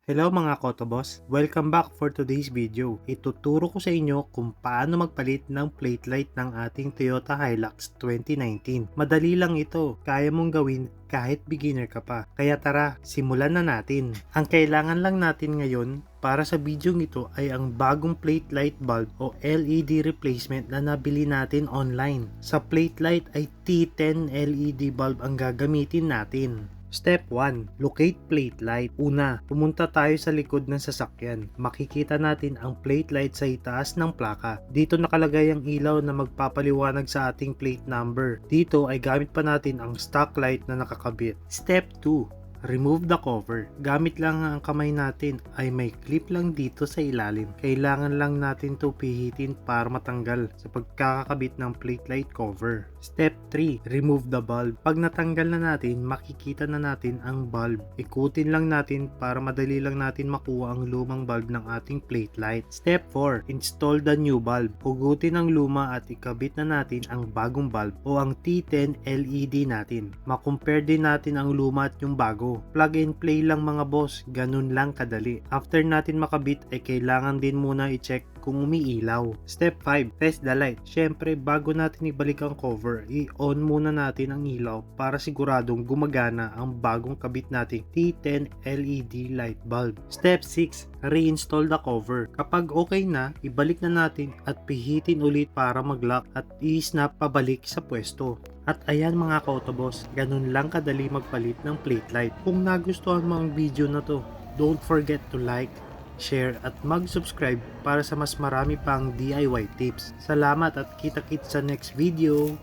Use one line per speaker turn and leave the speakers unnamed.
Hello mga Kotobos! Welcome back for today's video. Ituturo ko sa inyo kung paano magpalit ng plate light ng ating Toyota Hilux 2019. Madali lang ito, kaya mong gawin kahit beginner ka pa. Kaya tara, simulan na natin. Ang kailangan lang natin ngayon para sa video ito ay ang bagong plate light bulb o LED replacement na nabili natin online. Sa plate light ay T10 LED bulb ang gagamitin natin. Step 1. Locate plate light. Una, pumunta tayo sa likod ng sasakyan. Makikita natin ang plate light sa itaas ng plaka. Dito nakalagay ang ilaw na magpapaliwanag sa ating plate number. Dito ay gamit pa natin ang stock light na nakakabit. Step 2. Remove the cover. Gamit lang ang kamay natin ay may clip lang dito sa ilalim. Kailangan lang natin to pihitin para matanggal sa pagkakabit ng plate light cover. Step 3. Remove the bulb. Pag natanggal na natin, makikita na natin ang bulb. Ikutin lang natin para madali lang natin makuha ang lumang bulb ng ating plate light. Step 4. Install the new bulb. Hugutin ang luma at ikabit na natin ang bagong bulb o ang T10 LED natin. Makompare din natin ang luma at yung bago. Plug and play lang mga boss, ganun lang kadali. After natin makabit ay kailangan din muna i-check kung umiilaw. Step 5. Test the light. Syempre bago natin ibalik ang cover, i-on muna natin ang ilaw para siguradong gumagana ang bagong kabit nating T10 LED light bulb. Step 6. Reinstall the cover. Kapag okay na, ibalik na natin at pihitin ulit para mag-lock at i-snap pabalik sa pwesto. At ayan mga Kotobos, ganun lang kadali magpalit ng plate light. Kung nagustuhan mo ang video na to, don't forget to like, share at mag-subscribe para sa mas marami pang DIY tips. Salamat at kita-kits sa next video!